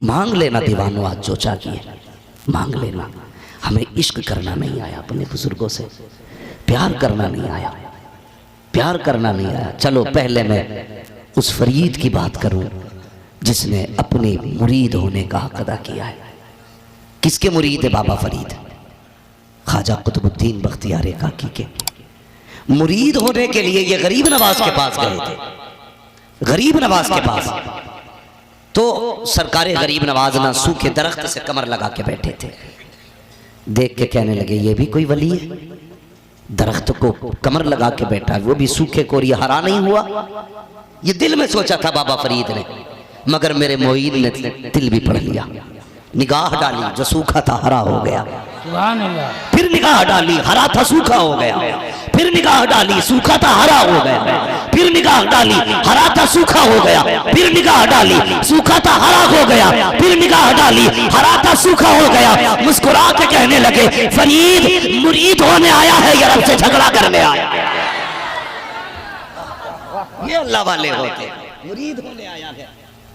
मांग लेना दीवानों, आज जो चाहिए मांग लेना। हमें इश्क करना नहीं आया, अपने बुजुर्गों से प्यार करना नहीं आया, प्यार करना नहीं आया। चलो पहले मैं उस फरीद की बात करूं जिसने अपने मुरीद होने का हक अदा किया है। किसके मुरीद है बाबा फरीद? ख्वाजा कुतुबुद्दीन बख्तियार काकी के मुरीद होने के लिए ये गरीब नवाज के पास गए थे। गरीब नवाज के पास तो सरकारे गरीब नवाज ना सूखे दरख्त से कमर लगा के बैठे थे। देख के कहने लगे ये भी कोई वली है, दरख्त को कमर लगा के बैठा है, वो भी सूखे को, और ये हरा नहीं हुआ। ये दिल में सोचा था बाबा फरीद ने, मगर मेरे मोईन ने दिल भी पढ़ लिया। निगाह डाली, जो सूखा था हरा हो गया। फिर निगाह डाली, हरा था सूखा हो गया। फिर निगाह डाली, सूखा था हरा हो गया। फिर निगाह डाली, हरा था सूखा हो गया। फिर निगाह डाली, सूखा था हरा हो गया। फिर निगाह डाली, हरा था सूखा हो गया। मुस्कुरा के कहने लगे फरीद मुरीद होने आया है या रब से झगड़ा करने आया है? ये अल्लाह वाले होते, मुरीद होने आया है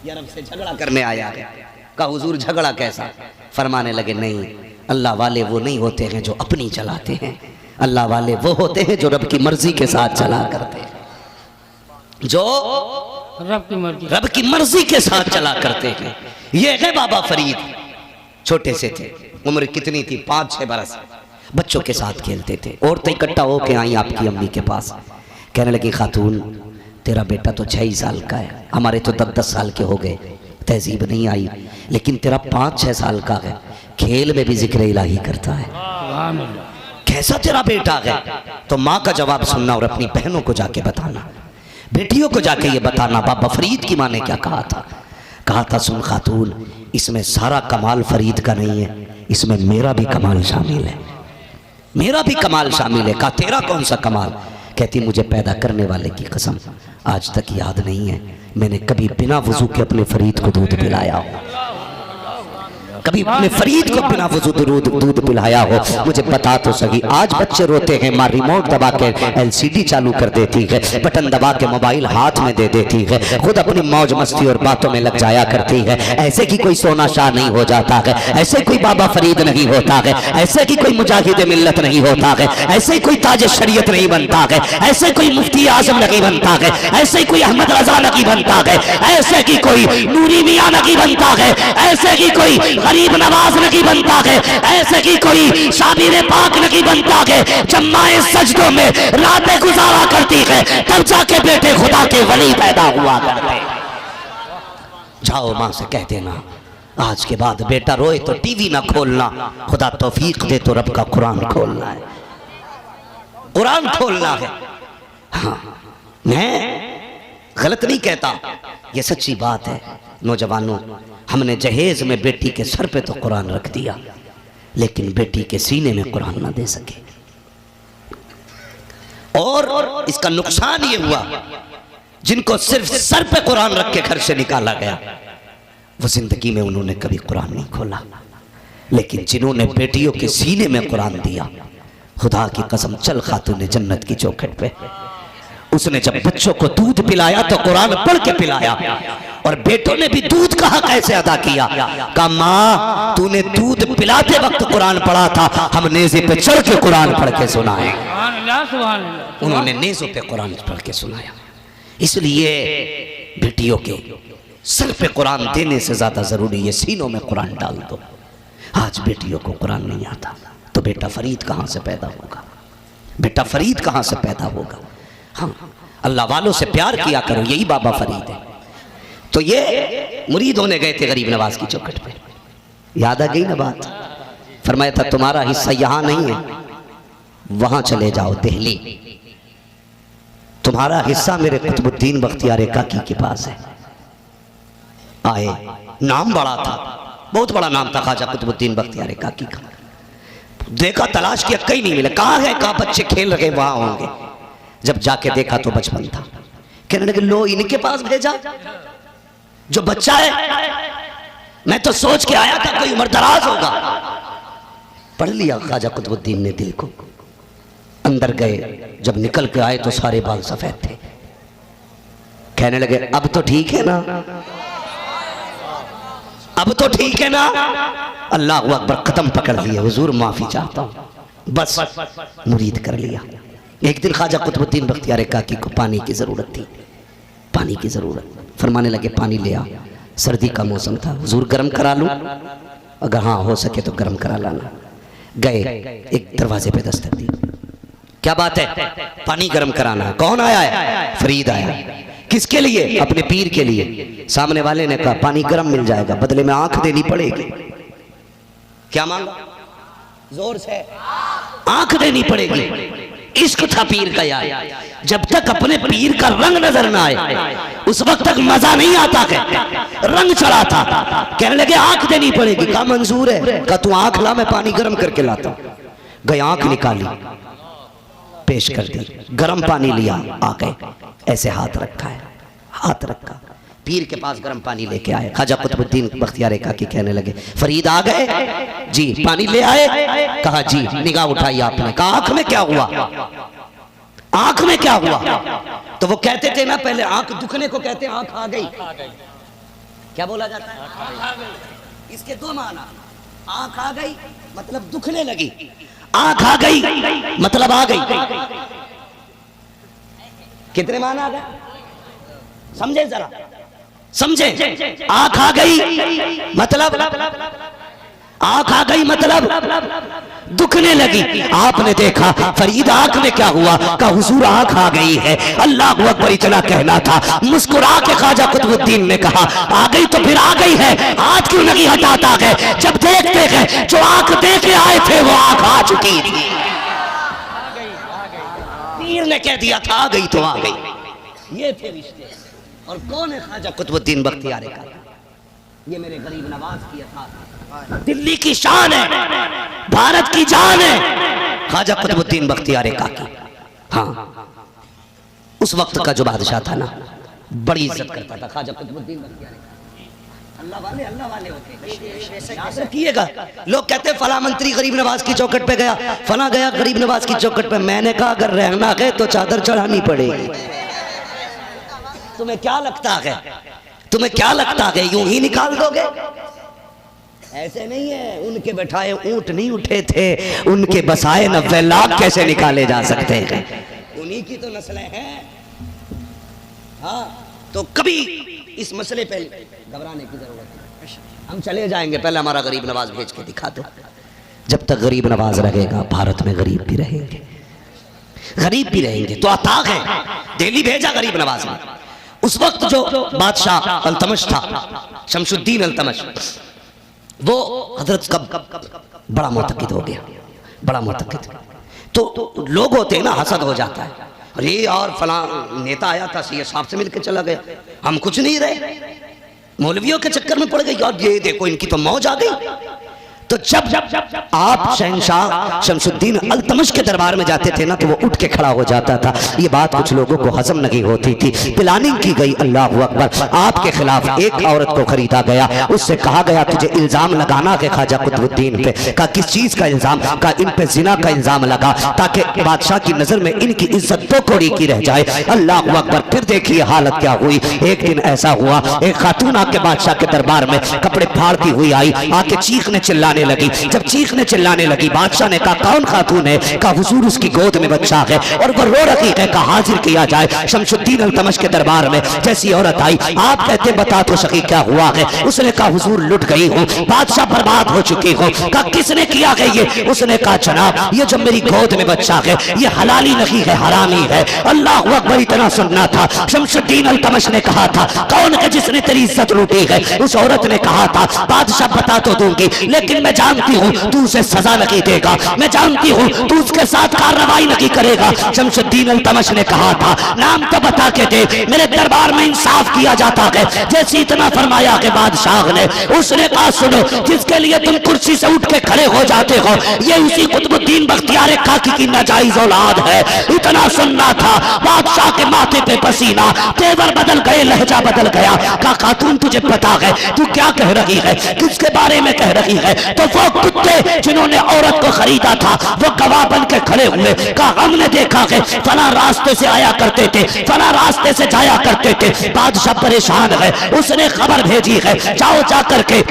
या रब से झगड़ा करने आया है। का हुजूर झगड़ा कैसा? फरमाने लगे नहीं, अल्लाह वाले वो नहीं होते हैं जो अपनी चलाते हैं, अल्लाह वाले वो होते हैं जो रब की मर्जी के साथ चला करते हैं, जो रब की मर्जी के साथ चला करते हैं। ये है बाबा फरीद। छोटे से थे, उम्र कितनी थी? 5-6 बरस। बच्चों के साथ खेलते थे। औरतें इकट्ठा होके आई आपकी अम्मी के पास, कहने लगी खातून तेरा बेटा तो 6 ही साल का है, हमारे तो 10-10 साल के हो गए, तहजीब नहीं आई, लेकिन तेरा 5-6 साल का है, खेल में भी जिक्र इलाही करता है, कैसा तेरा बेटा है? तो माँ का जवाब सुनना और अपनी बहनों को जाके बताना, बेटियों को जाके ये बताना बाबा फरीद की माँ ने क्या कहा था। कहा था सुन खातून, इसमें सारा कमाल फरीद का नहीं है, इसमें मेरा भी कमाल शामिल है, मेरा भी कमाल शामिल है। कहा तेरा कौन सा कमाल? कहती मुझे पैदा करने वाले की कसम आज तक याद नहीं है मैंने कभी बिना वजू के अपने फरीद को दूध पिलाया हो, कभी अपने फरीद को बिना वजू दूध पिलाया हो, मुझे बता तो सही। आज बच्चे रोते हैं, माँ रिमोट दबा के LCD चालू कर देती है, बटन दबा के मोबाइल हाथ में दे देती है, खुद अपनी मौज मस्ती और बातों में लग जाया करती है। ऐसे की कोई सोना शाह नहीं हो जाता है, ऐसे कोई बाबा फरीद नहीं होता है, ऐसे की कोई मुजाहिद मिल्लत नहीं होता है, ऐसे कोई ताज शरीयत नहीं बनता है, ऐसे कोई मुफ्ती आजम नहीं बनता है, ऐसे कोई अहमद रजा नहीं बनता है, ऐसे की कोई नूरी मियां नहीं बनता है, ऐसे की कोई गरीब नवाज नहीं बनता है, ऐसे की कोई शाबिर पाक नहीं बनता है। जब माए सजदों में रातें गुजारा करती है तब जाके बेटे खुदा के वली पैदा हुआ करते। जाओ माँ से कह देना आज के बाद बेटा रोए तो टीवी ना खोलना, खुदा तौफीक दे तो रब का कुरान खोलना है, कुरान खोलना है। हाँ, मैं गलत नहीं कहता, ये सच्ची बात है। नौजवानों, हमने जहेज में बेटी के सर पे तो कुरान रख दिया, लेकिन बेटी के सीने में कुरान ना दे सके, और इसका नुकसान ये हुआ जिनको सिर्फ सर पे कुरान रख के घर से निकाला गया, वो जिंदगी में उन्होंने कभी कुरान नहीं खोला। लेकिन जिन्होंने बेटियों के सीने में कुरान दिया, खुदा की कसम चल खातून जन्नत की चौखट पे, उसने जब बच्चों को दूध पिलाया तो कुरान पढ़ के पिलाया, और बेटों ने भी दूध का हक कैसे अदा किया। कहा माँ तूने दूध पिलाते वक्त कुरान पढ़ा था, हम नेज़े पे चढ़ के कुरान पढ़ के सुनाए। उन्होंने नेज़ों पे कुरान पढ़ के सुनाया। इसलिए बेटियों के सर पे कुरान देने से ज्यादा जरूरी है सीनों में कुरान डाल दो। आज बेटियों को कुरान नहीं आता तो बेटा फरीद कहाँ से पैदा होगा? बेटा फरीद कहाँ से पैदा होगा? हाँ, अल्लाह वालों से प्यार किया करो, यही बाबा फरीद है। तो ये मुरीद होने गए थे गरीब नवाज की चौखट पे, याद आ गई ना बात? फरमाया था तुम्हारा हिस्सा यहाँ नहीं है, वहां चले जाओ दिल्ली, तुम्हारा हिस्सा मेरे कुतुबुद्दीन बख्तियार काकी के पास है। आए, नाम बड़ा था, बहुत बड़ा नाम था ख्वाजा कुतुबुद्दीन बख्तियार काकी का। देखा, तलाश किया, कहीं नहीं मिले। कहाँ है? कहाँ बच्चे खेल रहे वहां होंगे। जब जाके देखा तो बचपन था। कहने लगे लो इनके पास भेजा जो बच्चा है, मैं तो सोच के आया था कोई उम्र दराज होगा। पढ़ लिया ख्वाजा कुतुबुद्दीन ने दिल को। अंदर गए, जब निकल के आए तो सारे बाल सफेद थे। कहने लगे अब तो ठीक है ना, अब तो ठीक है ना? अल्लाह अकबर, कदम पकड़ लिया, हुजूर माफी चाहता हूँ, बस मुरीद कर लिया। एक दिन ख्वाजा कुतुबुद्दीन बख्तियार काकी को पानी की ज़रूरत थी, पानी की ज़रूरत। फरमाने लगे पानी ले आ। सर्दी का मौसम था, हुजूर गर्म करा लूँ? अगर हाँ हो सके तो गर्म करा लाना। गए, एक दरवाजे पे दस्तक दी, क्या बात है? पानी गर्म कराना है। कौन आया है? फरीद आया। किसके लिए? अपने पीर के लिए। सामने वाले ने कहा पानी गर्म मिल जाएगा, बदले में आंख देनी पड़ेगी। क्या मांगा? जोर से, आंख देनी पड़ेगी। इश्क था पीर का यार, जब तक अपने पीर का रंग नजर ना आए उस वक्त तक मजा नहीं आता है। रंग चढ़ा था, कहने लगे आंख देनी पड़ेगी। कहा मंजूर है। कहा तू आंख ला, मैं पानी गर्म करके लाता हूं। गए, आंख निकाली, पेश कर दी, गर्म पानी लिया, आ गए, ऐसे हाथ रखा है, हाथ रखा, पीर के पास गर्म पानी लेके आए। ख्वाजा कुतुबुद्दीन बख्तियार काकी कहने लगे फरीद आ गए? जी। पानी ले आए? कहा जी। निगाह उठाई आपने, कहा आंख में क्या हुआ? आंख में क्या हुआ? तो वो कहते थे ना पहले, आंख दुखने को कहते हैं आंख आ गई। क्या बोला जाता है? इसके दो माना, आंख आ गई मतलब दुखने लगी, आंख आ गई मतलब आ गई। कितने माना आ गए? समझे जरा, समझे? आंख आ गई मतलब, आंख आ गई मतलब दुखने लगी। आपने देखा फरीद आंख में क्या हुआ? का हुजूर आंख आ गई है। अल्लाह अकबर इतना कहना था। मुस्कुरा के ख्वाजा कुतुबुद्दीन ने कहा आ गई तो फिर आ गई है, हाथ क्यों नहीं हटाता है? जब देखते गए जो आंख देखे आए थे वो आंख आ चुकी थी। पीर ने कह दिया था आ गई तो आ गई। ये थे रिश्ते। और कौन है ख्वाजा कुतुबुद्दीन बख्तियार काकी? ये मेरे गरीब नवाज की अता, दिल्ली की शान है, भारत की जान है, ख्वाजा कुतुबुद्दीन बख्तियार काकी। हाँ, उस वक्त का जो बादशाह था ना, बड़ी इज्जत करता था ख्वाजा कुतुबुद्दीन बख्तियार काकी। अल्लाह वाले होते, याद रखिएगा। लोग कहते हैं फला मंत्री गरीब नवाज की चौखट पे गया, फला गया गरीब नवाज की चौखट पे। मैंने कहा अगर रहना है तो चादर चढ़ानी पड़ेगी। तुम्हें क्या लगता है? तुम्हें क्या लगता है यूं ही निकाल दोगे? ऐसे नहीं है। उनके बैठाए ऊंट नहीं उठे थे, उनके बसाए 90 लाख कैसे निकाले जा सकते हैं? उन्हीं की तो नस्लें हैं। हाँ, तो कभी इस मसले पे घबराने की जरूरत नहीं। हम चले जाएंगे, पहले हमारा गरीब नवाज भेज के दिखा दो। जब तक गरीब नवाज रहेगा भारत में गरीब भी रहेंगे, गरीब भी रहेंगे। तो अताक है, दिल्ली भेजा गरीब नवाज ने। उस वक्त जो बादशाह अल्तमश था, शमशुद्दीन अल्तमश, वो हजरत कब बड़ा मुतक़िद हो गया, बड़ा मुतक़िद। तो लोग होते हैं ना, हसद हो जाता है, अरे यार फला नेता आया था, सीए साहब से मिलकर चला गया, हम कुछ नहीं रहे, मौलवियों के चक्कर में पड़ गए, यार ये देखो इनकी तो मौज आ गई। तो जब आप शहंशाह शमशुद्दीन अल्तमश के दरबार में जाते थे ना, तो वो उठ के खड़ा हो जाता था। ये बात कुछ लोगों को हजम नहीं होती थी। प्लानिंग की गई, अल्लाह अकबर, आपके खिलाफ एक औरत को खरीदा गया। उससे कहा गया तुझे इल्जाम लगाना है ख्वाजा कुतुबुद्दीन पे। का किस चीज का इल्जाम? का इन पे जिना का इल्जाम लगा, ताकि बादशाह की नजर में इनकी इज्जत तो कोड़ी की रह जाए। अल्लाह अकबर। फिर देखिए हालत क्या हुई। एक दिन ऐसा हुआ, एक खातून आके बादशाह के दरबार में कपड़े फाड़ती हुई आई, आके चीखने चिल्लाने लगी। जब चीखने चिल्लाने लगी, बादशाह ने कहा कौन खातून है? कहा हुजूर उसकी गोद में बच्चा है और वो रो रही है, कहा हाजिर किया जाए। शमशुद्दीन अल्तमश के दरबार में जैसी औरत आई, आप कहते बता तो सकी क्या हुआ है? उसने कहा हुजूर लुट गई हूँ, बादशाह बर्बाद हो चुकी हूँ। कहा किसने किया है ये? उसने कहा जनाब ये जो मेरी गोद में बच्चा है ये हलाली नहीं है, हरामी है। अल्लाह अकबर। इतना सुनना था। शमशुद्दीन अल्तमश ने कहा था कौन है जिसने तेरी इज्जत लूटी है? उस औरत ने कहा था बादशाह बता तो दूंगी, लेकिन मैं जानती हूँ तू उसे सजा नहीं देगा, मैं जानती हूँ तू उसके साथ कार्रवाई नहीं करेगा। शमशुद्दीन अल्तमश ने कहा था नाम तो बता के दे, मेरे दरबार में इंसाफ किया जाता है। जैसे इतना फरमाया के बादशाह ने, उसने कहा सुनो, जिसके लिए तुम कुर्सी से उठ के खड़े हो जाते हो ये उसी कुतुबुद्दीन बख्तियार काकी की नाजायज औलाद है। इतना सुनना था। बादशाह के माथे पे पसीना, तेवर बदल गए, लहजा बदल गया। कहा खातून तुझे पता है तू क्या कह रही है, किसके बारे में कह रही है? तो वो कुत्ते जिन्होंने औरत को खरीदा था वो गवाह बन के खड़े हुए, कहा हमने देखा है फला रास्ते से आया करते थे, फला रास्ते से जाया करते थे। बादशाह परेशान है, उसने खबर भेजी है जाओ जाकर के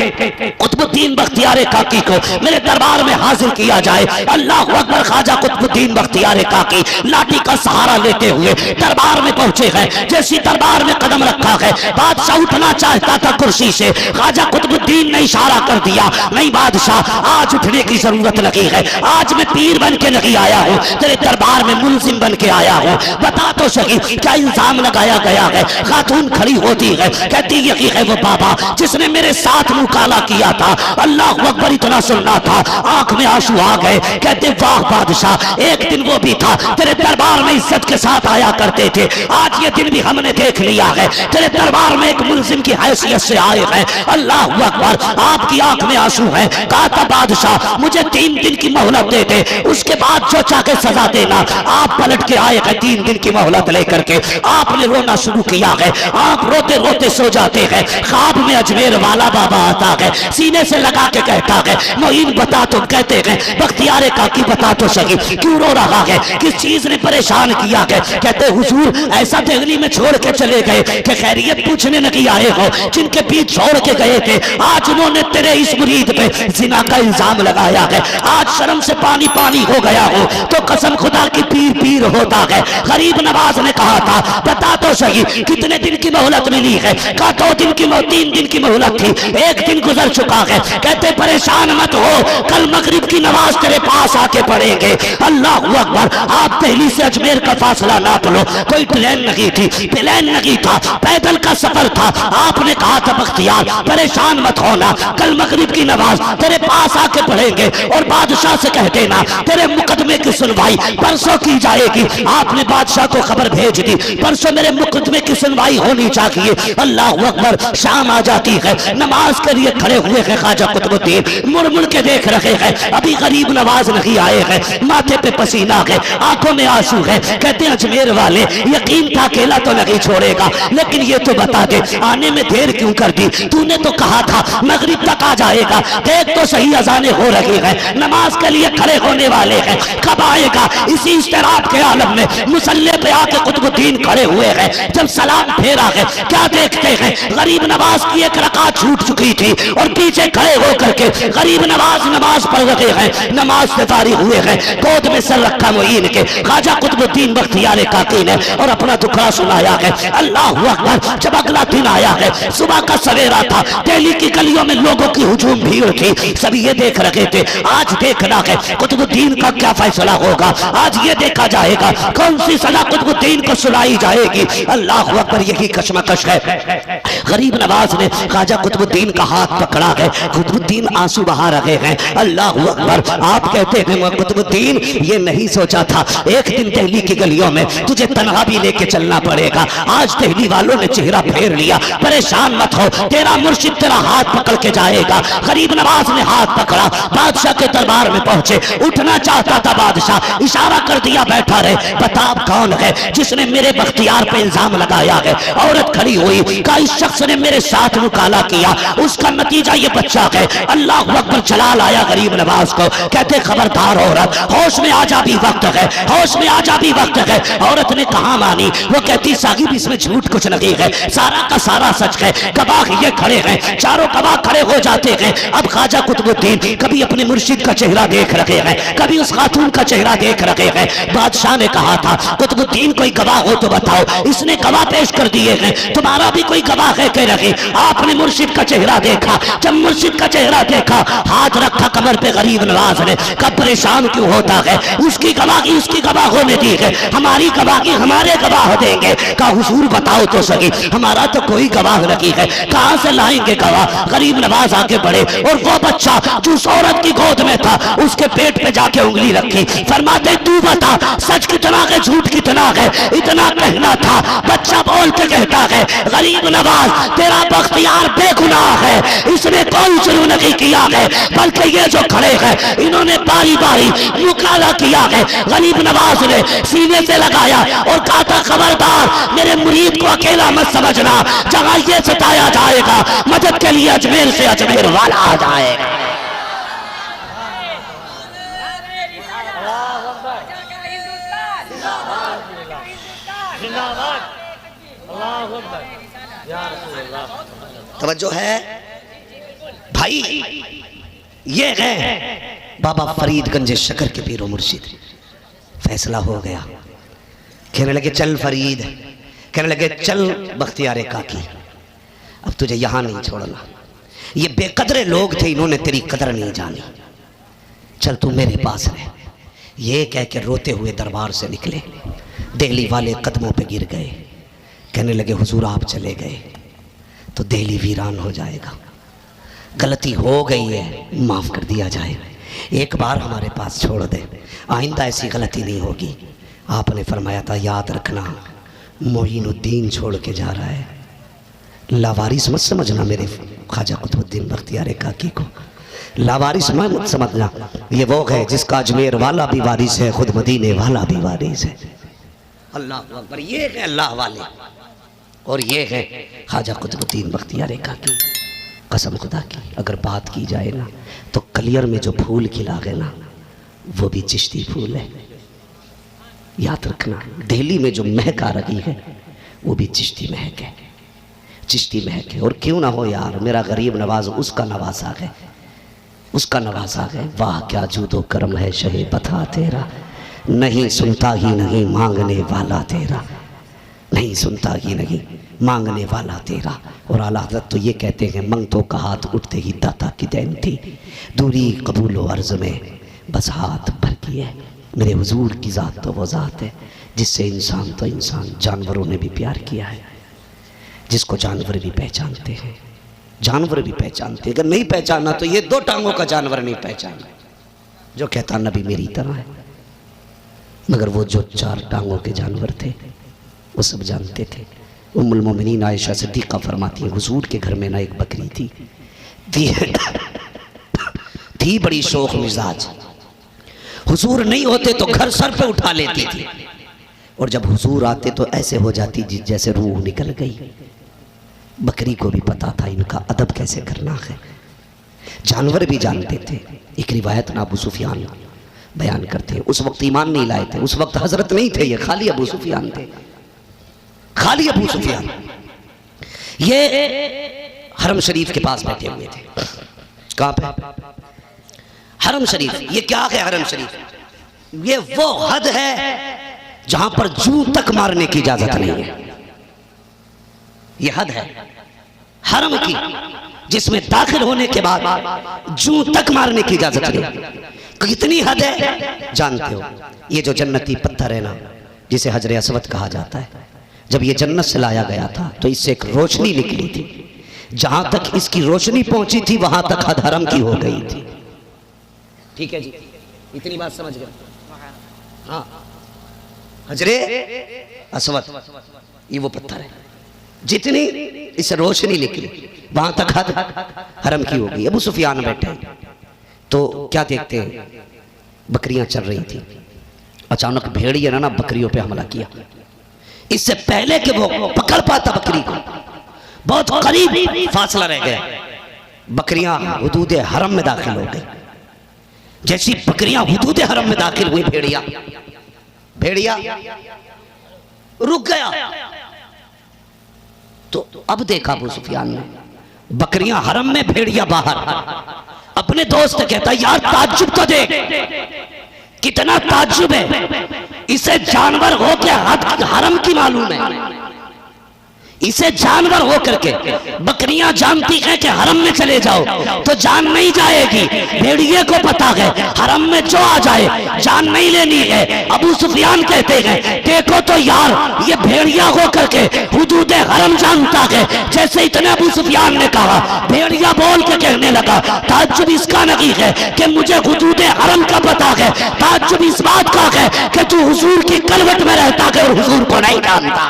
कुतुबुद्दीन बख्तियार काकी को मेरे दरबार में हाजिर किया जाए। अल्लाह अकबर। ख्वाजा कुतुबुद्दीन बख्तियार काकी लाठी का सहारा लेते हुए दरबार में पहुंचे हैं। जैसी दरबार में कदम रखा है, बादशाह उठना चाहता था कुर्सी से, ख्वाजा कुतुबुद्दीन ने इशारा कर दिया, नहीं बादशाह आज उठने की जरूरत नहीं है, आज मैं पीर बन के नहीं आया हूँ, तेरे दरबार में मुल्जिम बन के आया हूँ। बता तो सही क्या इल्जाम लगाया गया है? खातून खड़ी होती है, कहती यही है वो बाबा जिसने मेरे साथ मुंह काला किया था। अल्लाह अकबर। इतना सुनना था, आंख में आंसू आ गए। कहते वाह बादशाह, एक दिन वो भी था तेरे दरबार में इज्जत के साथ आया करते थे, आज ये दिन भी हमने देख लिया है, तेरे दरबार में एक मुल्जिम की हैसियत से आए हैं। अल्लाह अकबर। आपकी आंख में आंसू है। कहा था बादशाह मुझे 3 दिन की मोहलत दे दे, उसके बाद जो चाहे सजा देना। आप पलट के आए हैं 3 दिन की मोहलत लेकर के, आपने रोना शुरू किया है। आप रोते रोते सो जाते हैं, ख्वाब में अजमेर वाला बाबा आता है, सीने से लगा के कहता है मोइन बता, तुम कहते हैं बख्तियार काकी बता तो सही क्यों रो रहा है, किस चीज ने परेशान किया है? कहते हुजूर ऐसा दिल्ली में छोड़ के चले गए कि खैरियत पूछने नहीं आए हो, जिनके बीच छोड़ के गए थे आज उन्होंने तेरे इस मुरीद पे जिना का इल्जाम लगाया है। आज शर्म से पानी पानी हो गया हो तो कसम खुदा की पीर पीर होता है। गरीब नवाज ने कहा था बता तो सही कितने दिन की मोहलत मिली है? कहा 2 दिन की 3 दिन की मोहलत थी, 1 दिन गुजर चुका है। कहते परेशान मत हो, कल मगरिब की नमाज तेरे पास आके पढ़ेंगे। अल्लाह अकबर। आप दिल्ली से अजमेर का फासला नाप लो, कोई ट्रेन नहीं थी, प्लेन नहीं था, पैदल का सफर था। आपने कहा था बख्तियार परेशान मत होना, कल मगरिब की नमाज तेरे पास आके पढ़ेंगे और बादशाह से कह देना तेरे मुकदमे की सुनवाई परसों की जाएगी। आपने बादशाह को खबर भेज दी, परसों मेरे मुकदमे की सुनवाई होनी चाहिए। अल्लाह अकबर। शाम आ जाती है, नमाज के लिए खड़े हुए हैं ख्वाजा कुतुबुद्दीन, मुड़ मुड़ के देख रहे हैं, अभी गरीब नवाज नहीं आए हैं, माथे पे पसीना है, आंखों में आंसू है। कहते हैं अजमेर वाले यकीन था अकेला तो नहीं छोड़ेगा, लेकिन ये तो बता दे आने में देर क्यों कर दी? तूने तो कहा था मगरिब तक आ जाएगा, देख तो सही अजाने हो रही है, नमाज के लिए खड़े होने वाले हैं, कब आएगा? इसी इस्तिराब के आलम में मुसल्ले पे आके कुतुबुद्दीन खड़े हुए हैं। जब सलाम फेरा है क्या देखते हैं? गरीब नवाज की 1 रकात छूट चुकी थी और पीछे खड़े होकर के गरीब नवाज नमाज पढ़ रहे हैं, नमाज से फारिग हुए हैं, गोद में सर रखा मोइन के ख्वाजा कुतुबुद्दीन बख्तियार काकी ने और अपना दुखड़ा सुनाया है। अल्लाह अकबर। जब अगला दिन आया है, सुबह का सवेरा था, दिल्ली की गलियों में लोगों की हुजूम भीड़ थी, सभी ये देख रहे थे आज देखना है कुतुबुद्दीन का क्या फैसला होगा, आज ये देखा जाएगा कौन सी सजा कुतुबुद्दीन को सुनाई जाएगी। अल्लाह अकबर। यही कशमकश है। गरीब नवाज ने ख्वाजा कुतुबुद्दीन का हाथ पकड़ा है, कुतुबुद्दीन आंसू बहा रहे हैं। अल्लाह अकबर। आप कहते हैं कुतुबुद्दीन ये नहीं सोचा था एक दिन दिल्ली की गलियों में तुझे तन्हा भी लेके चलना पड़ेगा, आज दिल्ली वालों ने चेहरा फेर लिया, परेशान मत हो, तेरा मुर्शिद तेरा हाथ पकड़ के जाएगा। गरीब नवाज ने हाथ पकड़ा, बादशाह के दरबार में पहुंचे, उठना चाहता था बादशाह, इशारा कर दिया बैठा रहे। बता कौन है जिसने मेरे बख्तियार पे इल्जाम लगाया है? औरत खड़ी हुई, कहा इस शख्स ने मेरे साथ मुकाला किया, उसका नतीजा ये बच्चा है। अल्लाह अकबर। जलाल आया गरीब नवाज को, कहते खबरदार औरत, होश में आ जा भी वक्त है, होश में आ जा भी वक्त है। औरत ने कहा मानी, वो कहती साहिब इसमें झूठ कुछ नहीं है, सारा का सारा सच है, गवाह ये खड़े हैं, चारों गवाह खड़े हो जाते हैं। अब ख्वाजा कुतुबुद्दीन कभी अपने मुर्शिद का चेहरा देख रहे हैं, कभी उस खातून का चेहरा देख रहे हैं। बादशाह ने कहा था कुतुबुद्दीन कोई गवाह हो तो बताओ, इसने गवाह पेश कर दिए हैं, तुम्हारा भी कोई गवाह है कह रहे? आपने मुर्शिद का चेहरा देखा, जब मुर्शिद का चेहरा देखा हाथ रखा कमर पे गरीब नवाज ने, कब परेशान क्यों होता है? उसकी गवाही उसकी गवाह होने दी है, हमारी गवाही हमारे गवाह देंगे। कहा हुजूर बताओ तो सही, हमारा तो कोई गवाह नहीं है, कहां से लाएंगे गवाह? गरीब नवाज आगे बढ़े और वो बच्चा जो उस औरत की गोद में था उसके पेट पे जाके उंगली रखी, फरमाते तू बता सच कितना है झूठ कितना है? इतना कहना था। बच्चा बोल के कहता है गरीब नवाज तेरा बख्तियार बेगुनाह है, इसने कोई जुर्म नहीं किया है, बल्कि ये जो खड़े हैं इन्होंने बारी बारी मुकाला किया है। गरीब नवाज ने सीने से लगाया और कहा था खबरदार मेरे मुरीद को अकेला मत समझना, जहां ये सताया जाएगा मदद के लिए अजमेर से अजमेर वाला आ जाएगा। तवज्जो है भाई। ये है बाबा फरीदगंज शकर के पीरो मुर्शिद। फैसला हो गया, कहने लगे चल फरीद, कहने लगे चल बख्तियार काकी, अब तुझे यहां नहीं छोड़ना। ये बेकदरे लोग थे, इन्होंने तेरी कदर नहीं जानी, चल तू मेरे पास रह। ये कह के रोते हुए दरबार से निकले। दिल्ली वाले कदमों पे गिर गए, कहने लगे हुजूर आप चले गए तो दिल्ली वीरान हो जाएगा, गलती हो गई है, माफ़ कर दिया जाए, एक बार हमारे पास छोड़ दे, आइंदा ऐसी गलती नहीं होगी। आपने फरमाया था याद रखना मोइनुद्दीन छोड़ के जा रहा है, लावारिस मत समझना मेरे ख्वाजा कुतुबुद्दीन बख्तियार काकी को, लावारिस मत समझना, ये वो है जिसका अजमेर वाला भी वारिस है, खुद मदीने वाला भी वारिस है। अल्लाह अकबर। ये है अल्लाह वाले और ये है ख्वाजा कुतुबुद्दीन बख्तियार काकी। कसम खुदा की अगर बात की जाए ना तो कलियर में जो फूल खिला गए ना वो भी चिश्ती फूल है, याद रखना। दिल्ली में जो महक आ रही है वो भी चिश्ती महक है, चिश्ती महक है। और क्यों ना हो यार, मेरा गरीब नवाज उसका नवासा है, उसका नवासा है। वाह क्या जूदो करम है शहे बता तेरा, नहीं सुनता ही नहीं मांगने वाला तेरा, नहीं सुनता ही नहीं मांगने वाला तेरा। और आला हज़रत तो ये कहते हैं मंगतों का हाथ उठते ही दाता की देन थी, दूरी कबूलो अर्ज़ में बस हाथ भर की है। मेरे हुजूर की ज़ात तो वो ज़ात है जिससे इंसान तो इंसान, जानवरों ने भी प्यार किया है, जिसको जानवर भी पहचानते हैं, जानवर भी पहचानते हैं। अगर नहीं पहचाना तो ये दो टांगों का जानवर नहीं पहचाना जो कहता नबी मेरी तरह है, मगर वो जो चार टांगों के जानवर थे वो सब जानते थे। उम्मुल मोमिनीन आयशा सिद्दीक़ा फरमाती है हुजूर के घर में ना एक बकरी थी बड़ी शौक मिजाज, हुजूर नहीं होते तो घर सर पे उठा लेती थी, और जब हुजूर आते तो ऐसे हो जाती जैसे रूह निकल गई। बकरी को भी पता था इनका अदब कैसे करना है, जानवर भी जानते थे। एक रिवायत ना अबू सुफियान बयान करते हैं, उस वक्त ईमान नहीं लाए थे, उस वक्त हजरत नहीं थे, ये खाली अबू सुफियान थे, खाली अबू सुफियान। ये हरम शरीफ के पास बैठे हुए थे। कहां पे? हरम शरीफ। ये क्या है हरम शरीफ? ये वो हद है जहां पर जूं तक मारने की इजाजत नहीं है। ये हद है हरम की जिसमें दाखिल होने के बाद जूं तक मारने की इजाजत नहीं। कितनी हद है जानते हो? ये जो जन्नती पत्थर है ना जिसे हजर असवद कहा जाता है, जब ये जन्नत से लाया गया था तो इससे एक रोशनी निकली थी, जहां तक इसकी रोशनी पहुंची थी वहां तक हद हरम की हो गई थी। ठीक है जी, इतनी बात समझ गए? हाँ, हजरे असवद ये वो पत्थर है, जितनी इससे रोशनी निकली वहां तक हद हरम की हो गई। अबू सुफियान बैठे तो क्या देखते हैं, बकरियां चल रही थी, अचानक भेड़िया ना बकरियों पे हमला किया। इससे पहले कि वो पकड़ पाता बकरी को, बहुत करीब फासला रह गया, बकरियां हुदूद हरम में दाखिल हो गई। जैसी बकरियां हुदूद हरम में दाखिल हुई, भेड़िया रुक गया। तो अब देखा अबू सुफियान ने बकरियां हरम में, भेड़िया बाहर। अपने दोस्त कहता यार ताज्जुब तो देख, कितना ताज्जुब है, इसे जानवर हो के हरम की मालूम है, इसे जानवर हो करके। बकरियां जानती हैं कि हरम में चले जाओ तो जान नहीं जाएगी, भेड़िए को पता है हरम में जो आ जाए जान नहीं लेनी है। अबू सुफियान कहते हैं देखो तो यार ये भेड़िया हो करके हुदूद हरम जानता है। जैसे इतने अबू सुफियान ने कहा, भेड़िया बोल के कहने लगा ताज्जुब इसका नहीं है कि मुझे हुदूद हरम का पता है, ताज्जुब इस बात का है कि तू हुजूर की कलवट में रहता है और हुजूर को नहीं जानता।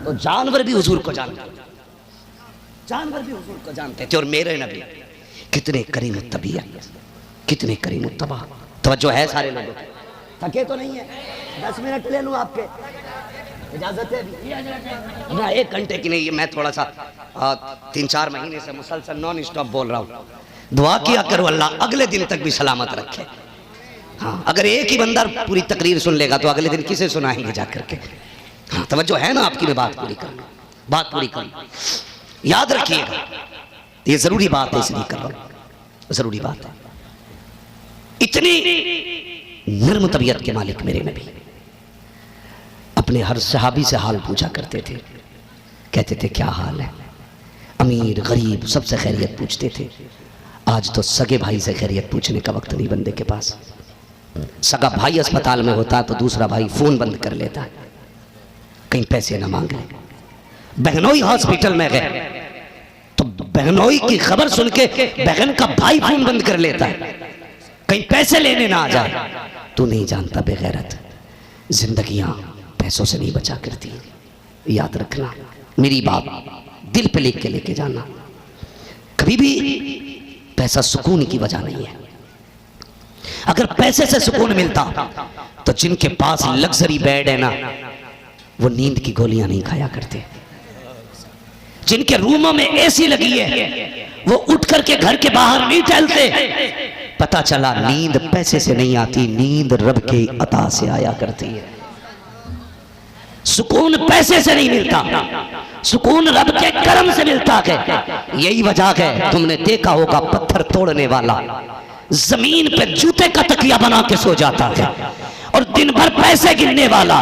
तो जानवर भी हुजूर को जानते, जानवर भी हुजूर को जानते थे। और मेरे नबी कितने करीम तबीयत, कितने करीम तबा। तवज्जो है सारे लोगों की? थके तो नहीं है? 10 मिनट ले लूं आपके, इजाजत है ना? 1 घंटे की नहीं है। मैं थोड़ा सा 3-4 महीने से मुसलसल नॉन स्टॉप बोल रहा हूँ। दुआ किया करो अल्लाह अगले दिन तक भी सलामत रखे। हाँ, अगर एक ही बंदा पूरी तकरीर सुन लेगा तो अगले दिन किसे सुनाएंगे जा करके? हाँ, तवज्जो है ना आपकी? मैं बात पूरी करूँ, बात पूरी करूँ। याद रखिएगा, ये जरूरी बात है, इसलिए कर रहा हूं, जरूरी बात है। इतनी नर्म तबीयत के मालिक मेरे नबी अपने हर सहाबी से हाल पूछा करते थे। कहते थे क्या हाल है, अमीर गरीब सबसे खैरियत पूछते थे। आज तो सगे भाई से खैरियत पूछने का वक्त नहीं बंदे के पास। सगा भाई अस्पताल में होता तो दूसरा भाई फोन बंद कर लेता, कहीं पैसे ना मांगे। बहनोई हॉस्पिटल में गए तो बहनोई की खबर सुन के बहन का भाई फोन बंद कर लेता है, कहीं पैसे लेने ना आ जाए। तू नहीं जानता बेगैरत, जिंदगियां पैसों से नहीं बचा करती। याद रखना, मेरी बात दिल पे लिख के लेके जाना। कभी भी पैसा सुकून की वजह नहीं है। अगर पैसे से सुकून मिलता तो जिनके पास लग्जरी बेड है ना, वो नींद की गोलियां नहीं खाया करते। जिनके रूमों में एसी लगी है वो उठ करके घर के बाहर नहीं टहलते। पता चला नींद पैसे से नहीं आती, नींद रब के अता से आया करती है। सुकून पैसे से नहीं मिलता, सुकून रब के करम से मिलता है। यही वजह है तुमने देखा होगा पत्थर तोड़ने वाला जमीन पे जूते का तकिया बना के सो जाता है, और दिन भर पैसे गिनने वाला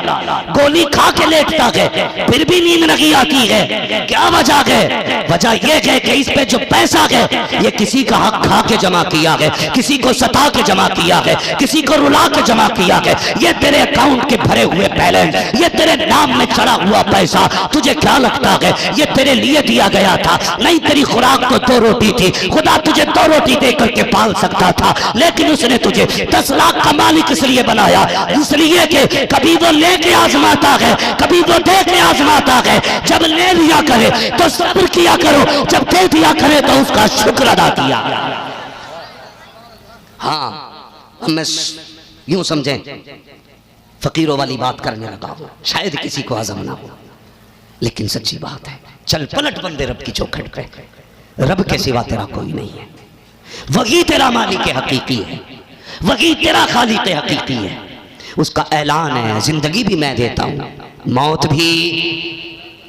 गोली खा के लेटता है, फिर भी नींद नहीं आती है। क्या वजह है? वजह यह है कि इस पे जो पैसा है ये किसी का हक खा के जमा किया है, किसी को सता के जमा किया है, किसी को रुला के जमा किया है। ये तेरे अकाउंट के भरे हुए बैलेंस, ये तेरे नाम में चढ़ा हुआ पैसा, तुझे क्या लगता है ये तेरे लिए दिया गया था? नहीं, तेरी खुराक तो 2 रोटी थी, खुदा तुझे 2 रोटी दे करके पाल सकता था, लेकिन उसने तुझे 10 लाख का मालिक इसलिए बनाया, इसलिए कि कभी वो लेके आजमाता है, कभी वो दे के आजमाता है। जब ले लिया करे तो सब्र किया करो, जब दे दिया करे तो उसका शुक्र अदा किया। हाँ, मैं यूं समझें फकीरों वाली बात करने लगा हूं, शायद किसी को हजम ना हो, लेकिन सच्ची बात है। चल पलट बंदे रब की चौखट पे, रब के सिवा तेरा कोई नहीं है। वही तेरा मालिक हकीकी है, वही तेरा खालिक हकीकी है। उसका ऐलान है, जिंदगी भी मैं देता हूं, मौत भी,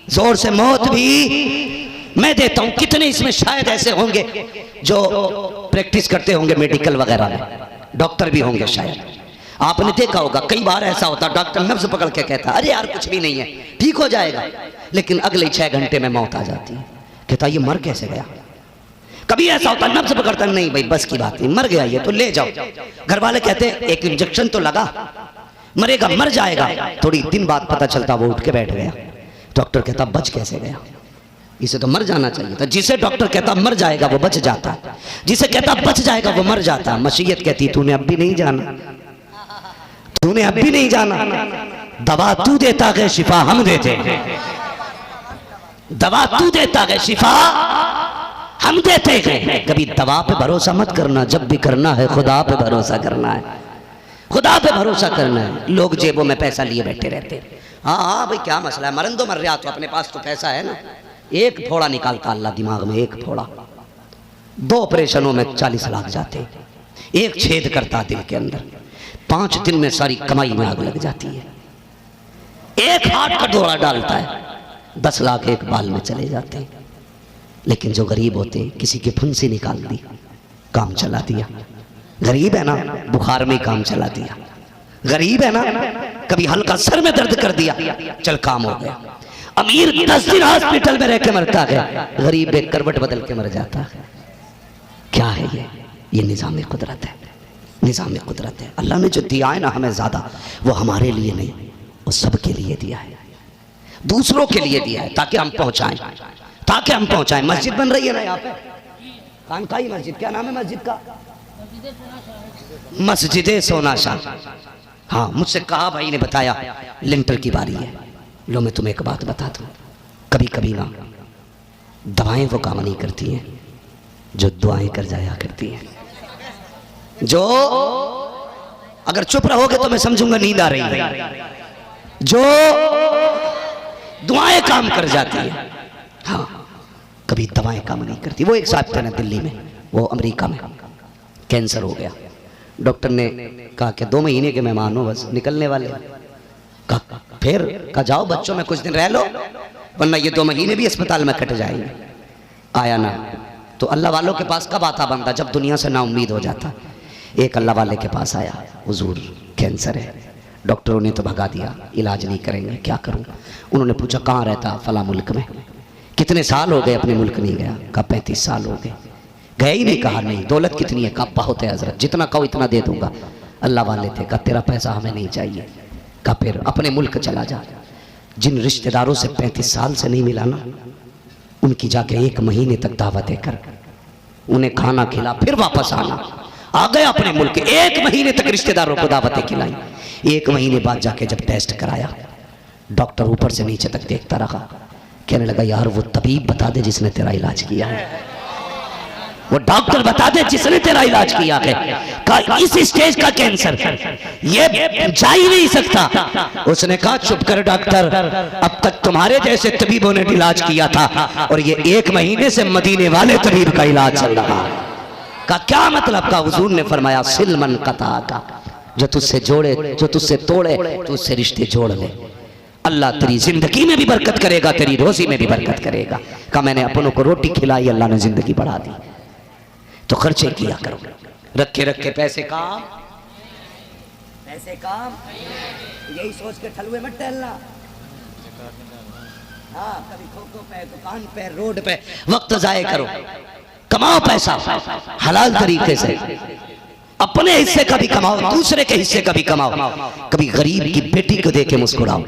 जोर से मौत भी मैं देता हूं। कितने इसमें शायद ऐसे होंगे जो प्रैक्टिस करते होंगे मेडिकल वगैरह में, डॉक्टर भी होंगे शायद। आपने देखा होगा कई बार ऐसा होता, डॉक्टर नब्ज पकड़ के कहता अरे यार कुछ भी नहीं है, ठीक हो जाएगा, लेकिन अगले 6 घंटे में मौत आ जाती है। कहता ये मर कैसे गया? कभी ऐसा होता नब्ज पकड़ता, नहीं भाई बस की बात नहीं, मर गया ये तो ले जाओ। घर वाले कहते एक इंजेक्शन तो लगा, मरेगा, मर जाएगा। थोड़ी दिन बाद पता चलता वो उठ के बैठ गया। डॉक्टर कहता बच कैसे गया? इसे तो मर जाना चाहिए था। जिसे डॉक्टर कहता मर जाएगा वो बच जाता, जिसे कहता बच जाएगा वो मर जाता। मशीयत कहती तूने अब भी नहीं जाना, तूने अब भी नहीं जाना। दवा तू देता है, शिफा हम देते हैं। दवा तू देता है, शिफा हम देते हैं। कभी दवा पे भरोसा मत करना, जब भी करना है खुदा पे भरोसा करना है, खुदा पे भरोसा करना है। लोग जेबों में पैसा लिए बैठे रहते हैं। हाँ हाँ भाई क्या मसला है, मरन दो, मर रहा तो अपने पास तो पैसा है ना। एक फोड़ा निकालता अल्लाह दिमाग में, एक फोड़ा 2 ऑपरेशनों में 40 लाख जाते, एक छेद करता दिल के अंदर, 5 दिन में सारी कमाई में आग लग जाती है। एक हाथ का डोरा डालता है, 10 लाख एक बाल में चले जाते हैं। लेकिन जो गरीब होते हैं, किसी की फुंसी निकाल दी, काम चला दिया। गरीब है ना, बुखार में काम चला दिया। गरीब है ना, कभी हल्का सर में दर्द कर दिया, चल काम हो गया। अमीर 10 दिन हॉस्पिटल में रह के मरता है, गरीब एक करवट बदल के मर जाता है। क्या है ये निज़ाम कुदरत है, निज़ाम कुदरत है। अल्लाह ने जो दिया है ना हमें ज़्यादा, वो हमारे लिए नहीं, वो सबके लिए दिया है, दूसरों के लिए दिया है, ताकि हम पहुंचाएं, ताकि हम पहुंचाएं। मस्जिद बन रही है ना यहाँ पे, खानकाही मस्जिद, क्या नाम है मस्जिद का? मस्जिद सोना शाह। हाँ, मुझसे कहा भाई ने बताया लिंटर की बारी है। लो मैं तुम्हें एक बात बता दूं, कभी कभी ना दवाएं वो काम नहीं करती हैं जो दुआएं कर जाया करती हैं। जो अगर चुप रहोगे तो मैं समझूंगा नींद आ रही है, जो दुआएं काम कर जाती है। हाँ, कभी दवाएं काम नहीं करती। वो एक साहब थे ना दिल्ली में, वो अमेरिका में, कैंसर हो गया। डॉक्टर ने कहा कि 2 महीने के मेहमान हो, बस निकलने वाले। कहा फिर? कहा जाओ बच्चों में कुछ दिन रह लो, वरना ये 2 महीने भी अस्पताल में कट जाएंगे। आया ना। तो अल्लाह वालों के पास कब आता बंदा? जब दुनिया से ना उम्मीद हो जाता। एक अल्लाह वाले के पास आया, हुजूर कैंसर है, डॉक्टरों ने तो भगा दिया, इलाज नहीं करेंगे, क्या करूं? उन्होंने पूछा कहाँ रहता? फला मुल्क में। कितने साल हो गए अपने मुल्क नहीं गया? कहा 35 साल हो गए। गए ही नहीं? कहा नहीं। दौलत कितनी है? कहा बहुत है हजरत, जितना कहो इतना दे दूंगा। अल्लाह वाले थे, कहा तेरा पैसा हमें नहीं चाहिए। कहा फिर अपने मुल्क चला जा। जिन रिश्तेदारों से 35 साल से नहीं मिला ना, उनकी जाके 1 महीने तक दावत देकर उन्हें खाना खिला, फिर वापस आना। आ गया अपने मुल्क, 1 महीने तक रिश्तेदारों को दावतें खिलाई। 1 महीने बाद जाके जब टेस्ट कराया, डॉक्टर ऊपर से नीचे तक देखता रहा, कहने लगा यार वो तबीब बता दे जिसने तेरा इलाज किया है, वो डॉक्टर बता दे जिसने तेरा इलाज किया है। कहा इस स्टेज का कैंसर ये जा ही नहीं सकता। उसने कहा चुप कर डॉक्टर, अब तक तुम्हारे जैसे तबीबों ने इलाज किया था और ये 1 महीने से मदीने वाले तबीब का इलाज चल रहा है। का क्या मतलब? का हुजूर ने फरमाया सिलमन कता का, जो तुझसे जोड़े, जो तुझसे तोड़े, तो उससे रिश्ते जोड़ ले। अल्लाह तेरी जिंदगी में भी बरकत करेगा, तेरी रोजी में भी बरकत करेगा। का मैंने अपनों को रोटी खिलाई, अल्लाह ने जिंदगी बढ़ा दी। तो खर्चे किया करो, रखे रखे पैसे काम, पैसे काम, यही सोच के ठलुए मत टहलना। हाँ, कभी खो पे, दुकान पे, रोड पे वक्त जाए करो, कमाओ पैसा हलाल तरीके से, अपने हिस्से का भी कमाओ, दूसरे के हिस्से का भी कमाओ। कभी गरीब की बेटी को देके मुस्कुराओ,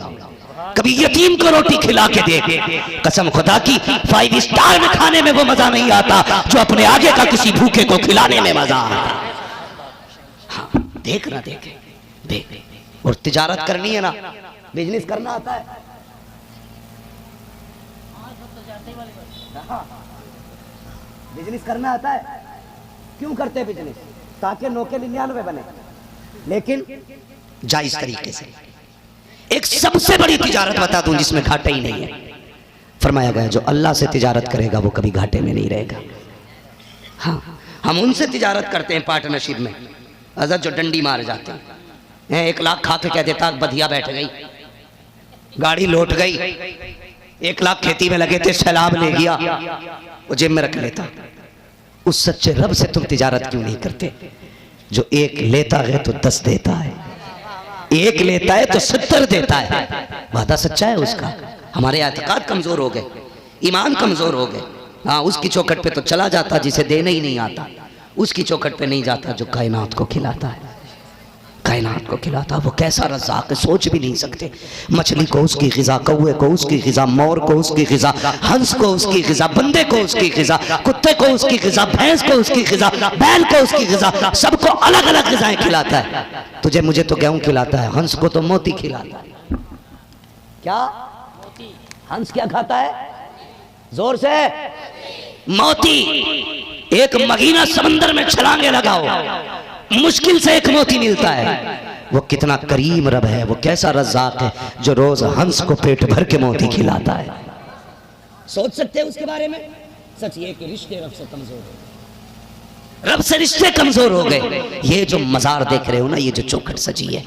कभी यतीम को रोटी खिला के दे। कसम खुदा की 5 स्टार में खाने में वो मजा नहीं आता जो अपने आगे का किसी भूखे को खिलाने में मजा आता। हाँ, देख ना देखे देख। और तिजारत करनी है ना, बिजनेस करना आता है। बिजनेस करना आता है। क्यों करते हैं बिजनेस? ताकि नौके 99 बने, लेकिन जायज तरीके से। एक सबसे बड़ी तिजारत बता दूं जिसमें घाटा ही नहीं है। फरमाया गया जो अल्लाह से तिजारत करेगा वो कभी घाटे में नहीं रहेगा। हाँ, हम उनसे तिजारत करते हैं पार्टनरशिप में, हजरत जो डंडी मार जाते हैं। 1 लाख खा के कह देता बधिया बैठ गई, गाड़ी लौट गई, 1 लाख खेती में लगे थे, सैलाब ले गया, वो जेब में रख लेता। उस सच्चे रब से तुम तिजारत क्यों नहीं करते जो 1 लेता है तो 10 देता है, 1 लेता है तो 70 देता है। वादा सच्चा है उसका। हमारे एतकाद कमजोर हो गए, ईमान कमजोर हो गए। हाँ, उसकी चौखट पे तो चला जाता जिसे देने ही नहीं आता, उसकी चौखट पे नहीं जाता जो कायनात को खिलाता है, कायनात को खिलाता। वो कैसा रज़ाक है, सोच भी नहीं सकते। मछली को उसकी ग़िज़ा, कौवे को उसकी ग़िज़ा, मोर को उसकी ग़िज़ा, हंस को उसकी ग़िज़ा, बंदे को उसकी ग़िज़ा, कुत्ते को उसकी ग़िज़ा, भैंस को उसकी ग़िज़ा, बैल को उसकी ग़िज़ा, सबको अलग अलग ग़िज़ाएं खिलाता है। तुझे मुझे तो गेहूं खिलाता है, हंस को तो मोती खिलाता है। क्या हंस क्या खाता है? जोर से, मोती। एक महीना समंदर में छलांगे लगाओ, मुश्किल से 1 मोती मिलता है। वो कितना करीम रब है, वो कैसा रज़ाक है जो रोज हंस को पेट भर के मोती खिलाता है। सोच सकते हैं उसके बारे में? सच ये कि रिश्ते रब से कमजोर हो, रब से रिश्ते कमजोर हो गए। ये जो मजार देख रहे हो ना, ये जो चौखट सजी है,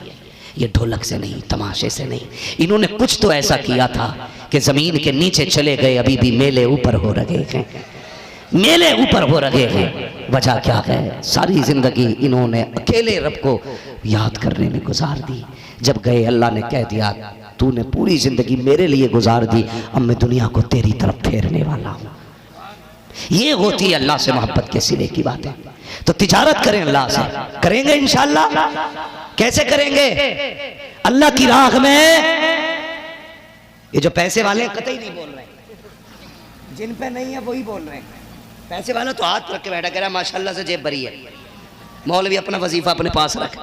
ये ढोलक से नहीं, तमाशे से नहीं। इन्होंने कुछ तो ऐसा किया था कि जमीन के नीचे चले गए, अभी भी मेले ऊपर हो रहे हैं, मेले ऊपर हो रहे हैं। वजह क्या है? सारी जिंदगी इन्होंने अकेले रब को याद करने में गुजार दी। जब गए अल्लाह ने कह दिया तूने पूरी जिंदगी मेरे लिए गुजार दी, अब मैं दुनिया को तेरी तरफ फेरने वाला हूँ। ये होती है अल्लाह से मोहब्बत के सिले की बातें। तो तिजारत करें अल्लाह से, करेंगे इंशाअल्लाह। कैसे करेंगे? अल्लाह की राह में। ये जो पैसे वाले कतई नहीं बोल रहे, जिन पे नहीं है वही बोल रहे हैं। पैसे वाला तो हाथ रख के बैठा, कह रहा माशाल्लाह से जेब भरी है। मौलवी अपना वजीफा अपने पास रख,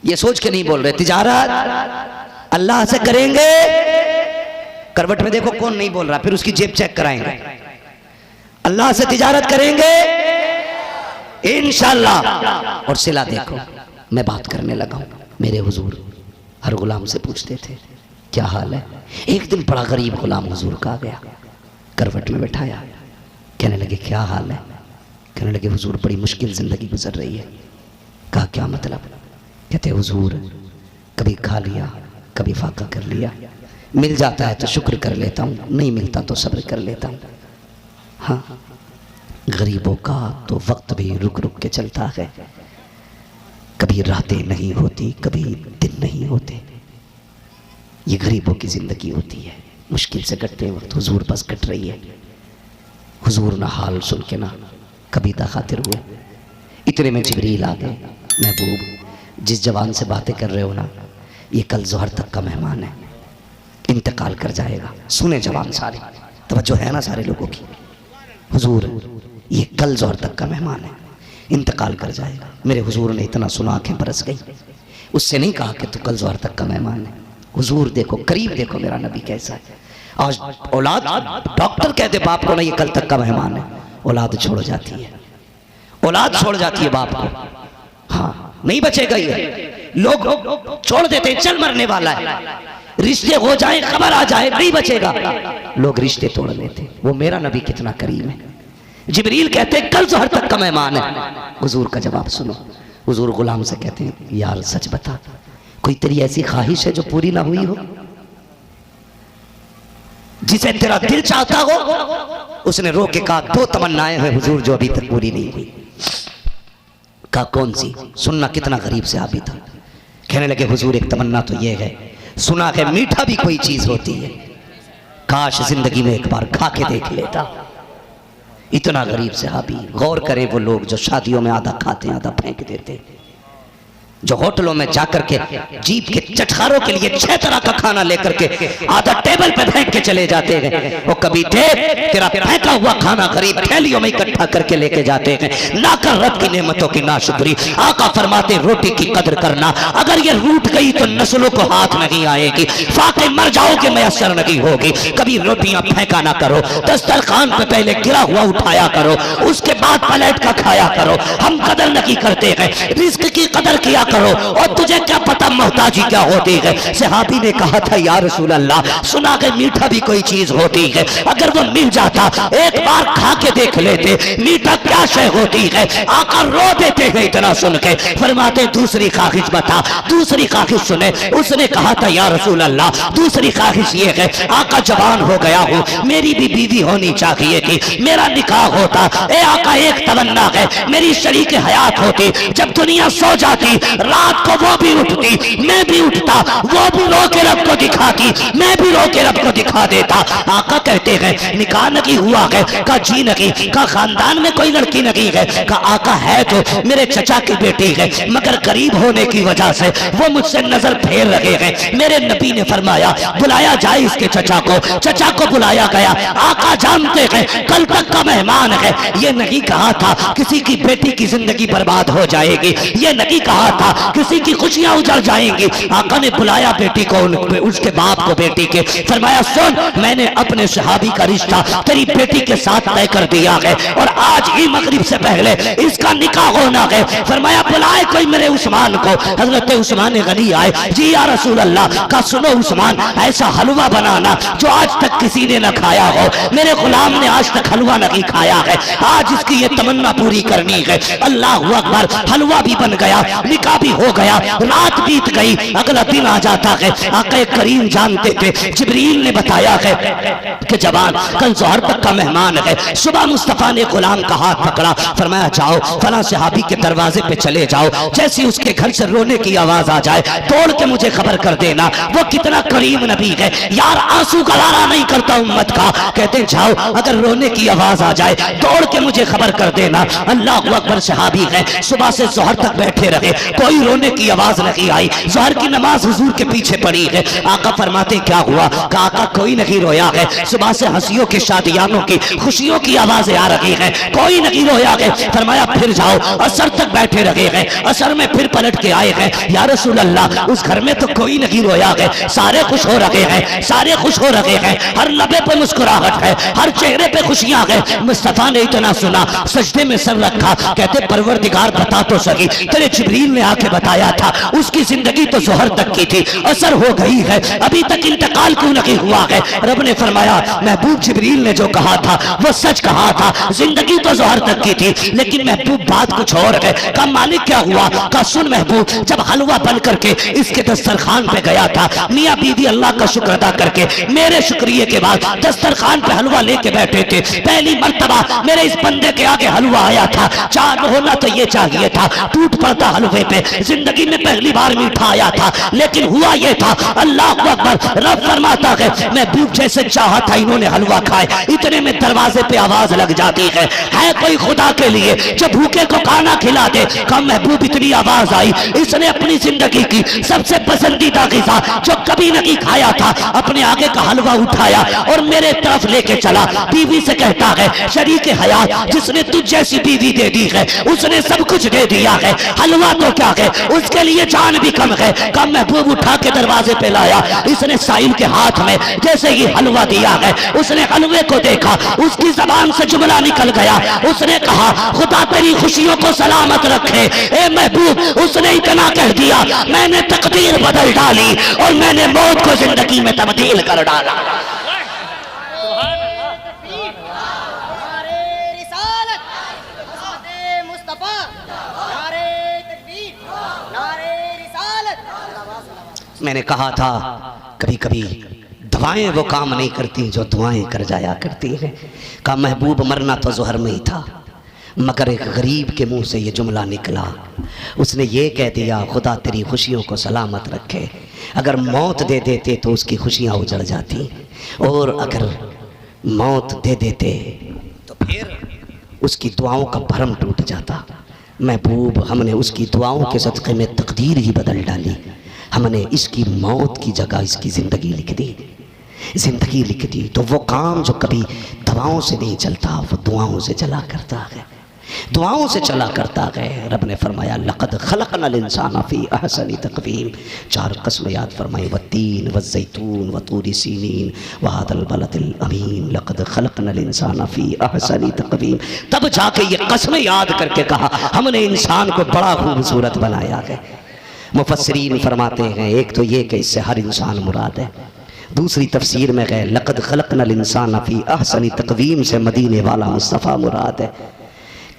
ये सोच के नहीं बोल रहे। तिजारत अल्लाह से करेंगे। करवट में देखो कौन नहीं बोल रहा, फिर उसकी जेब चेक कराएंगे। अल्लाह से तिजारत करेंगे इंशाअल्लाह। और सिला देखो, मैं बात करने लगा हूं, मेरे हुजूर हर गुलाम से पूछते थे क्या हाल है। एक दिन बड़ा गरीब गुलाम हुजूर का आ गया, करवट में बैठाया, कहने लगे क्या हाल है। कहने लगे हुजूर बड़ी मुश्किल जिंदगी गुजर रही है। कहा क्या मतलब? कहते हुजूर कभी खा लिया, कभी फाका कर लिया, मिल जाता है तो शुक्र कर लेता हूँ, नहीं मिलता तो सब्र कर लेता हूँ। हाँ, गरीबों का तो वक्त भी रुक रुक के चलता है, कभी रातें नहीं होती, कभी दिन नहीं होते। ये गरीबों की जिंदगी होती है। मुश्किल से कटते वक्त हुजूर बस कट रही है। हुजूर ना हाल सुन के ना कविता खातिर हुए। इतने में जिब्रील आ गए। महबूब, जिस जवान से बातें कर रहे हो ना, ये कल ज़ोहर तक का मेहमान है, इंतकाल कर जाएगा। सुने जवान सारे, तवज्जो है ना सारे लोगों की। हुजूर, ये कल ज़ोहर तक का मेहमान है, इंतकाल कर जाएगा। मेरे हुजूर ने इतना सुना, आंखें बरस गई। उससे नहीं कहा कि तू कल ज़ोहर तक का मेहमान है। हुजूर देखो, करीब देखो मेरा नबी कैसा है। आज औलाद, डॉक्टर कहते बाप को ना ये कल तक का मेहमान है, औलाद छोड़ जाती है, औलाद छोड़ जाती है बाप को। हाँ, नहीं बचेगा ये। लोग छोड़ देते हैं, चल मरने वाला है, रिश्ते हो जाए, खबर आ जाए, नहीं बचेगा, लोग रिश्ते तोड़ लेते। वो मेरा नबी कितना करीम है। जिब्रील कहते हैं कल ज़ोहर तक का मेहमान है। हुजूर का जवाब सुनो। हुजूर गुलाम से कहते हैं, यार सच बता, कोई तेरी ऐसी ख्वाहिश है जो पूरी ना हुई हो, जिसे तेरा दिल चाहता हो? उसने रो के कहा, दो तमन्नाएं हैं हुजूर जो अभी तक पूरी नहीं हुई। कहा कौन सी? सुनना कितना गरीब से आबी था। कहने लगे हुजूर, एक तमन्ना तो ये है, सुना है मीठा भी कोई चीज होती है, काश जिंदगी में एक बार खा के देख लेता। इतना गरीब से आबी। गौर करें वो लोग जो शादियों में आधा खाते आधा फेंक देते, जो होटलों में जाकर के जीप के चटखारों के लिए 6 तरह का खाना लेकर के आधा टेबल पे फेंक के चले जाते हैं। वो कभी देख तेरा फेंका हुआ खाना गरीब थैलियों में इकट्ठा करके लेके जाते हैं। ना कर रब की नेमतों की नाशुक्री। आका फरमाते रोटी की कदर करना, अगर ये रूठ गई तो नस्लों को हाथ नहीं आएगी, फाके मर जाओगे, मैसर नहीं होगी। कभी रोटियां फेंका ना करो, दस्तरखान पे पहले गिरा हुआ उठाया करो, उसके बाद प्लेट का खाया करो। हम कदर नहीं करते हैं, रिस्क की कदर किया करो। और तुझे क्या पता मोहताजी क्या होती है। सहाबी ने कहा था, या रसूल अल्लाह, सुना के मीठा भी कोई चीज होती है, अगर वो मिल जाता एक बार खा के देख लेते, मीठा क्या शय होती है। आका रो देते हैं इतना सुन के। फरमाते दूसरी ख्वाहिश बता। दूसरी ख्वाहिश सुने। उसने कहा था, या रसूल अल्लाह, दूसरी ख्वाहिश ये है, आका जवान हो गया हूँ, मेरी भी बीवी होनी चाहिए थी, मेरा निकाह होता। ए आका, एक तमन्ना है, मेरी शरीक हयात होती, जब दुनिया सो जाती रात को वो भी उठती, मैं भी उठता, वो भी रो के रब को दिखाती, मैं भी रो के रब को दिखा देता। आका कहते हैं, निकाह नहीं हुआ है? का जी नहीं। का खानदान में कोई लड़की नहीं है? का आका है तो मेरे चचा की बेटी है, मगर गरीब होने की वजह से वो मुझसे नजर फेर रहे हैं। मेरे नबी ने फरमाया, बुलाया जाए इसके चचा को। चचा को बुलाया गया। आका जानते हैं कल तक का मेहमान है। ये नहीं कहा था किसी की बेटी की जिंदगी बर्बाद हो जाएगी, ये नहीं कहा था किसी की खुशियां उजड़ जाएंगी। आका ने बुलाया बेटी को, उसके बाप को बेटी के। फरमाया, सुन, मैंने अपने सहाबी का रिश्ता तेरी बेटी के साथ तय कर दिया है और आज ही मगरिब से पहले इसका निकाह होना है। फरमाया, बुलाए कोई मेरे उस्मान को। हजरत उस्मान गनी आए। जी या रसूल अल्लाह। का सुनो उस्मान, ऐसा हलवा बनाना जो आज तक किसी ने न खाया हो। मेरे गुलाम ने आज तक हलवा नहीं खाया है, आज इसकी ये तमन्ना पूरी करनी है। अल्लाह अकबर। हलवा भी बन गया, निकाह भी हो गया। रात बीत गई, अगला दिन आ जाता है। आका करीम जानते थे, जिब्रील ने बताया है कि जवान कल ज़ोहर तक का मेहमान है। सुबह मुस्तफा ने गुलाम का हाथ पकड़ा, फरमाया, जाओ फला सहाबी के दरवाजे पे चले जाओ, जैसे उसके घर से रोने की आवाज आ जाए तोड़ के मुझे खबर कर देना। वो कितना करीम नबी है यार, आंसू गवारा नहीं करता उम्मत का। कहते जाओ, अगर रोने की आवाज आ जाए तोड़ के मुझे खबर कर देना। अल्लाह अकबर। सहाबी है, सुबह से ज़ोहर तक बैठे रहे, कोई रोने की आवाज नहीं आई। ज़ोहर की नमाज हुजूर के पीछे पड़ी है। आका फरमाते, क्या हुआ? का आका कोई नहीं रोया है। सुबह से हंसियों की, शादियानों की, खुशियों की आवाजें आ रही हैं, कोई नहीं रोया है। फरमाया, फिर जाओ। असर तक बैठे रहे हैं, असर में फिर पलट के आए हैं। या रसूल अल्लाह, उस घर में तो कोई नहीं रोया है, सारे खुश हो रहे हैं, सारे खुश हो रहे हैं, हर लबे पे मुस्कुराहट है, हर चेहरे पे खुशियां हैं। मुस्तफा ने इतना सुना, सजदे में सर रखा। कहते, परवरदिगार बता तो सही, तेरे जिब्रील ने आके बताया था उसकी जिंदगी तो ज़ोहर तक की थी, असर हो गई है, अभी तक इंतकाल क्यों नहीं हुआ है। रब ने फरमाया महबूब जिब्रील ने जो कहा था वो सच कहा था, जिंदगी तो ज़ोहर तक की थी, लेकिन महबूब बात कुछ और है। कहा मालिक क्या हुआ? कहा सुन महबूब, जब हलवा बन करके इसके दस्तरखान पे गया था, मियाँ बीवी अल्लाह का शुक्र अदा करके मेरे शुक्रिया के बाद दस्तरखान पे हलवा लेके बैठे थे, पहली मर्तबा मेरे इस बंदे के आगे हलवा आया था, चार होना तो ये चाहिए था, टूट पड़ता हलवे पे, जिंदगी में पहली बार मीठा आया था, लेकिन हुआ ये था, अल्लाह अकबर, रब फरमाता है महबूब जैसे चाहा था इन्होंने हलवा खाए, इतने में दरवाजे पे आवाज लग जाती है कोई खुदा के लिए जो भूखे को खाना खिला दे। कम महबूब इतनी आवाज आई, इसने अपनी जिंदगी की सबसे पसंदीदा ग़िज़ा जो कभी नहीं खाया था अपने आगे का हलवा उठाया और मेरे तरफ लेके चला, बीवी से कहता है शरीक हयात जिसने तुझ जैसी बीवी दे दी है उसने सब कुछ दे दिया है, हलवा तो क्या है उसके लिए जान भी कम है। कम महबूब उठा के दरवाजे पे लाया, इसने साइल के हाथ में जैसे ही हलवा दिया है उसने हलवे को देखा, उसकी जबान से जुमला निकल गया, उसने कहा खुदा तेरी खुशियों को सलामत रखे। ए महबूब, उसने इतना कह दिया मैंने तकदीर बदल डाली और मैंने मौत को जिंदगी में तब्दील कर डाला। मैंने कहा था कभी कभी दवाएं वो काम नहीं करती जो दुआएं कर जाया करती हैं। कहा महबूब मरना तो ज़ोहर में ही था, मगर एक गरीब के मुंह से ये जुमला निकला, उसने ये कह दिया खुदा तेरी खुशियों को सलामत रखे। अगर मौत दे देते तो उसकी खुशियाँ उजड़ जाती, और अगर मौत दे देते तो फिर उसकी दुआओं का भरम टूट जाता। महबूब हमने उसकी दुआओं के सदक़े में तकदीर ही बदल डाली, हमने इसकी मौत की जगह इसकी ज़िंदगी लिख दी, ज़िंदगी लिख दी। तो वो काम जो कभी दवाओं से नहीं चलता वो दुआओं से चला करता है, दुआओं से चला करता है। रब ने फरमाया लक़द खलक़नल इंसान फ़ी अहसनि तक़वीम, चार कसम याद फरमाई, वत्तीन वज़्ज़ैतून वतूरि सीनीन वहादल बलदिल अमीन, लक़द खलक़नल इंसान फ़ी अहसनि तक़वीम। तब जाके ये कसम याद करके कहा हमने इंसान को बड़ा खूबसूरत बनाया है। मुफस्सिरीन फरमाते हैं एक तो ये कि इससे हर इंसान मुराद है, दूसरी तफसीर में गए लक़द खलक़नल इंसान फ़ी अहसनि तक़वीम से मदीने वाला मुस्तफ़ा मुराद है।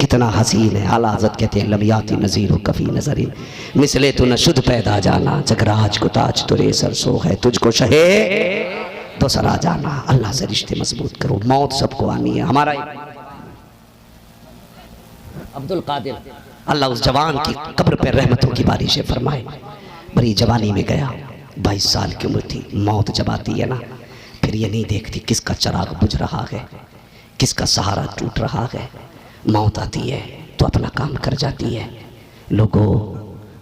कितना हसीन है। आला हज़रत कहते हैं लमियाती नज़ीर कफ़ी नज़रीन, मिसले तो न शुद्ध पैदा जाना, जगराज को ताज तुरे सरसो है, तुझको शहे तो सरा जाना। अल्लाह से रिश्ते मजबूत करो, मौत सबको आनी है। हमारा अब्दुल कादिर अल्लाह उस जवान की कब्र पर रहमतों की बारिशें फरमाए। बड़ी जवानी में गया, 22 साल की उम्र थी। मौत जब आती है ना फिर ये नहीं देखती किसका चिराग बुझ रहा है, किसका सहारा टूट रहा है। मौत आती है तो अपना काम कर जाती है लोगों,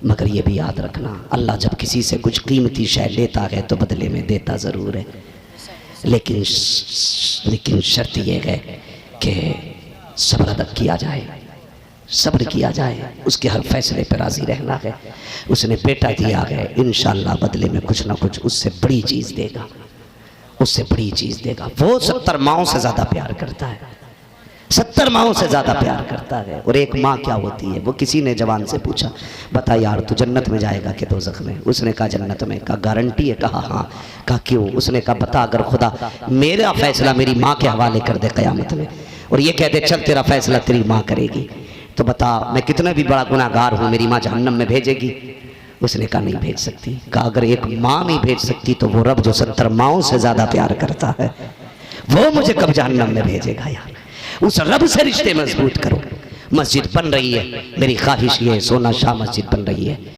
मगर ये भी याद रखना अल्लाह जब किसी से कुछ कीमती शय लेता है तो बदले में देता ज़रूर है, लेकिन शर्त यह है कि सब्र अदा किया जाए, सब्र किया जाए, उसके हर फैसले पर राज़ी रहना है। उसने बेटा दिया है, इंशाअल्लाह बदले में कुछ ना कुछ उससे बड़ी चीज़ देगा, उससे बड़ी चीज़ देगा। वो 70 माओं से ज़्यादा प्यार करता है, 70 माओं से ज़्यादा प्यार करता है। और एक माँ क्या होती है, वो किसी ने जवान से पूछा बता यार तू जन्नत में जाएगा कि दोज़ख में? उसने कहा जन्नत में। कहा गारंटी है? कहा हाँ। कहा क्यों? उसने कहा बता अगर खुदा मेरा फैसला मेरी माँ के हवाले कर दे क़यामत में और ये कह दे चल तेरा फैसला तेरी माँ करेगी, तो बता मैं कितना भी बड़ा गुनाहगार हूँ मेरी माँ जहन्नम में भेजेगी? उसने कहा नहीं भेज सकती। कहा अगर एक माँ नहीं भेज सकती तो वो रब जो 70 माओं से ज़्यादा प्यार करता है वो मुझे कब जहन्नम में भेजेगा? यार उस रब से रिश्ते मजबूत करो। मस्जिद बन रही है, मेरी ख्वाहिश ये है सोना शाह मस्जिद बन रही है।